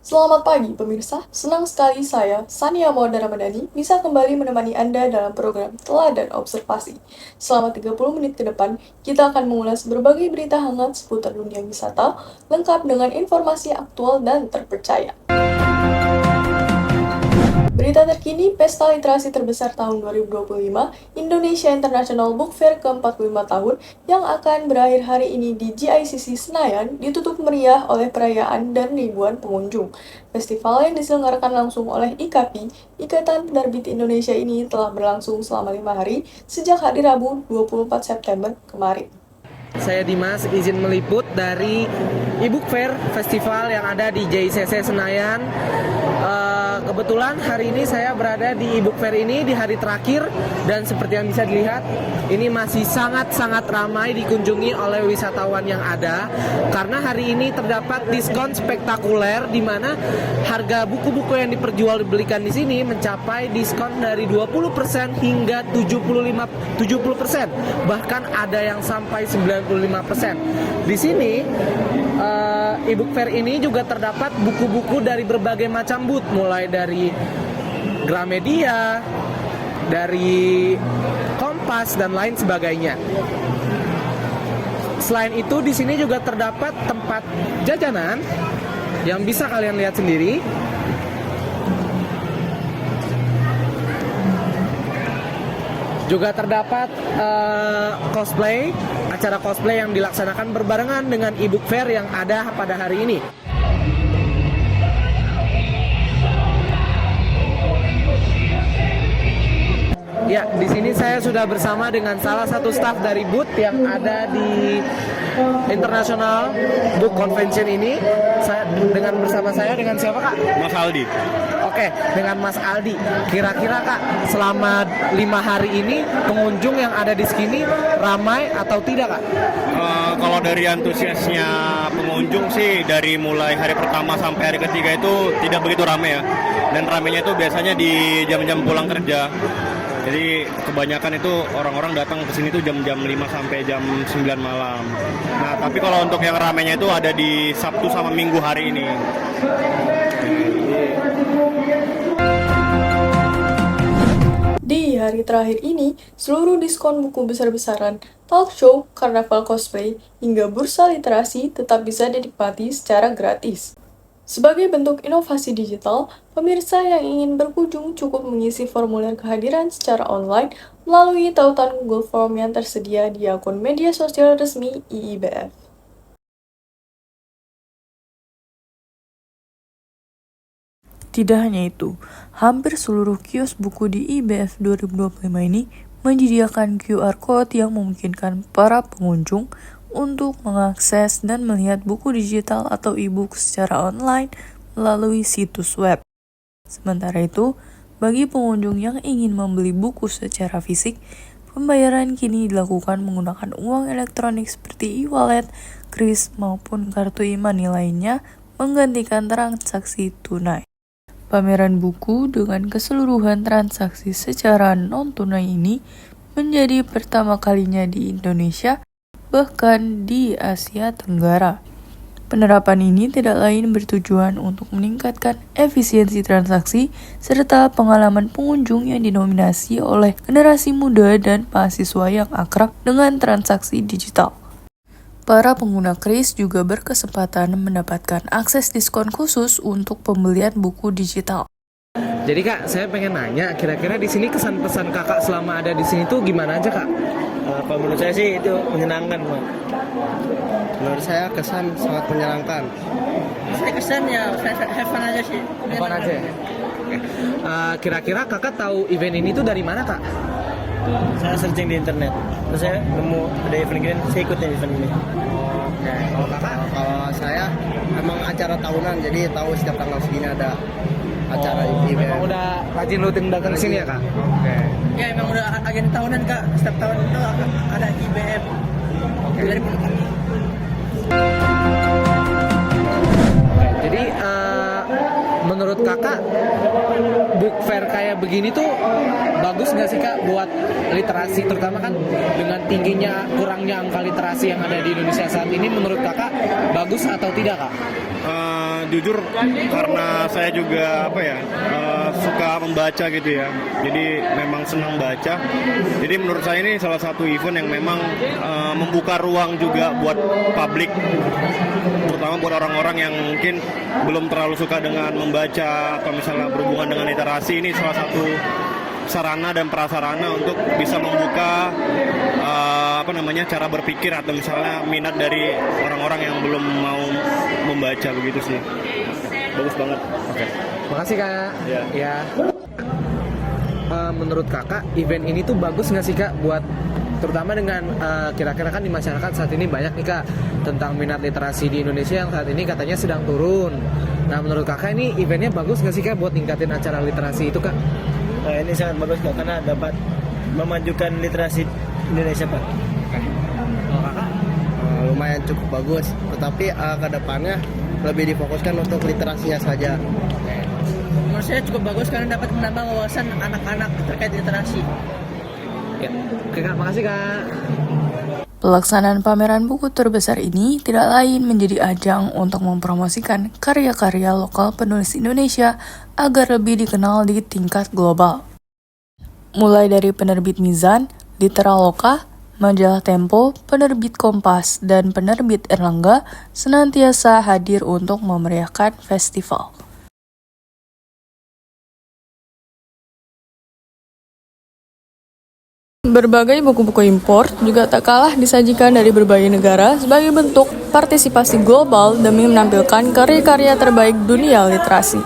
Selamat pagi pemirsa, senang sekali saya, Sania Maulana Ramadhani, bisa kembali menemani Anda dalam program Teladan Observasi. Selama 30 menit ke depan, kita akan mengulas berbagai berita hangat seputar dunia wisata, lengkap dengan informasi aktual dan terpercaya. Berita terkini, Pesta Literasi Terbesar tahun 2025, Indonesia International Book Fair ke-45 tahun, yang akan berakhir hari ini di GICC Senayan, ditutup meriah oleh perayaan dan ribuan pengunjung. Festival yang diselenggarakan langsung oleh IKAPI, Ikatan Penerbit Indonesia ini telah berlangsung selama 5 hari, sejak hari Rabu 24 September kemarin. Saya Dimas, izin meliput dari e-book fair festival yang ada di JICC Senayan. Kebetulan hari ini saya berada di e-book fair ini di hari terakhir, dan seperti yang bisa dilihat ini masih sangat-sangat ramai dikunjungi oleh wisatawan yang ada, karena hari ini terdapat diskon spektakuler di mana harga buku-buku yang diperjualbelikan di sini mencapai diskon dari 20% hingga 70%, bahkan ada yang sampai 95%. Di sini e-book fair ini juga terdapat buku-buku dari berbagai macam booth, mulai dari Gramedia, dari Kompas dan lain sebagainya. Selain itu di sini juga terdapat tempat jajanan yang bisa kalian lihat sendiri. Juga terdapat cosplay, acara cosplay yang dilaksanakan berbarengan dengan e-book fair yang ada pada hari ini. Ya, di sini saya sudah bersama dengan salah satu staf dari booth yang ada di International Book Convention ini. Bersama saya dengan siapa, Kak? Mas Aldi. Oke, dengan Mas Aldi. Kira-kira, Kak, selama 5 hari ini pengunjung yang ada di sini ramai atau tidak, Kak? Kalau dari antusiasnya pengunjung sih, dari mulai hari pertama sampai hari ketiga itu tidak begitu ramai ya. Dan ramainya itu biasanya di jam-jam pulang kerja. Jadi kebanyakan itu orang-orang datang ke sini tuh jam-jam 5 sampai jam 9 malam. Nah, tapi kalau untuk yang ramainya itu ada di Sabtu sama Minggu hari ini. Di hari terakhir ini, seluruh diskon buku besar-besaran, talk show, karnaval cosplay, hingga bursa literasi tetap bisa dinikmati secara gratis. Sebagai bentuk inovasi digital, pemirsa yang ingin berkunjung cukup mengisi formulir kehadiran secara online melalui tautan Google Form yang tersedia di akun media sosial resmi IIBF. Tidak hanya itu, hampir seluruh kios buku di IBF 2025 ini menyediakan QR Code yang memungkinkan para pengunjung untuk mengakses dan melihat buku digital atau e-book secara online melalui situs web. Sementara itu, bagi pengunjung yang ingin membeli buku secara fisik, pembayaran kini dilakukan menggunakan uang elektronik seperti e-wallet, kris, maupun kartu e-money lainnya menggantikan transaksi tunai. Pameran buku dengan keseluruhan transaksi secara non-tunai ini menjadi pertama kalinya di Indonesia, bahkan di Asia Tenggara. Penerapan ini tidak lain bertujuan untuk meningkatkan efisiensi transaksi serta pengalaman pengunjung yang didominasi oleh generasi muda dan mahasiswa yang akrab dengan transaksi digital. Para pengguna kris juga berkesempatan mendapatkan akses diskon khusus untuk pembelian buku digital. Jadi, Kak, saya pengen nanya, kira-kira di sini kesan-pesan Kakak selama ada di sini tuh gimana aja, Kak? Kalau menurut saya sih itu menyenangkan, Pak. Menurut saya kesan sangat menyenangkan. Saya kesan ya, saya have fun aja sih. Apaan aja ya? Oke. Kira-kira Kakak tahu event ini tuh dari mana, Kak? Saya searching di internet, terus saya nemu ada event gini, saya ikutin event ini. Oke. Kalau Kakak? Kalau saya emang acara tahunan, jadi tahu setiap tanggal segini ada acara event. Memang udah rajin rutin datang ke sini ya, Kak? Oke. Ya emang udah agen tahunan Kak, setiap tahun itu ada IBF. Oke. Dari kami. Jadi menurut Kakak book fair kayak begini tuh bagus nggak sih, Kak, buat literasi, terutama kan dengan tingginya kurangnya angka literasi yang ada di Indonesia saat ini, menurut Kakak bagus atau tidak, Kak? Jujur karena saya juga suka membaca gitu ya. Jadi memang senang baca. Jadi menurut saya ini salah satu event yang memang membuka ruang juga buat publik, terutama buat orang-orang yang mungkin belum terlalu suka dengan membaca atau misalnya berhubungan dengan literasi. Ini salah satu sarana dan prasarana untuk bisa membuka cara berpikir atau misalnya minat dari orang-orang yang belum mau membaca, begitu sih. Bagus banget. Oke. Makasih Kak. Ya. Menurut Kakak, event ini tuh bagus nggak sih Kak buat terutama dengan kira-kira kan di masyarakat saat ini banyak nih Kak tentang minat literasi di Indonesia yang saat ini katanya sedang turun. Nah, menurut Kakak ini eventnya bagus nggak sih Kak buat ningkatin acara literasi itu Kak? Nah, ini sangat bagus Kak, karena dapat memajukan literasi Indonesia Pak. Lumayan cukup bagus, tetapi ke depannya lebih difokuskan untuk literasinya saja. Menurut saya cukup bagus karena dapat menambah wawasan anak-anak terkait literasi. Ya. Oke Kak, makasih Kak. Pelaksanaan pameran buku terbesar ini tidak lain menjadi ajang untuk mempromosikan karya-karya lokal penulis Indonesia agar lebih dikenal di tingkat global. Mulai dari penerbit Mizan, Literaloka, Majalah Tempo, penerbit Kompas, dan penerbit Erlangga senantiasa hadir untuk memeriahkan festival. Berbagai buku-buku impor juga tak kalah disajikan dari berbagai negara sebagai bentuk partisipasi global demi menampilkan karya-karya terbaik dunia literasi.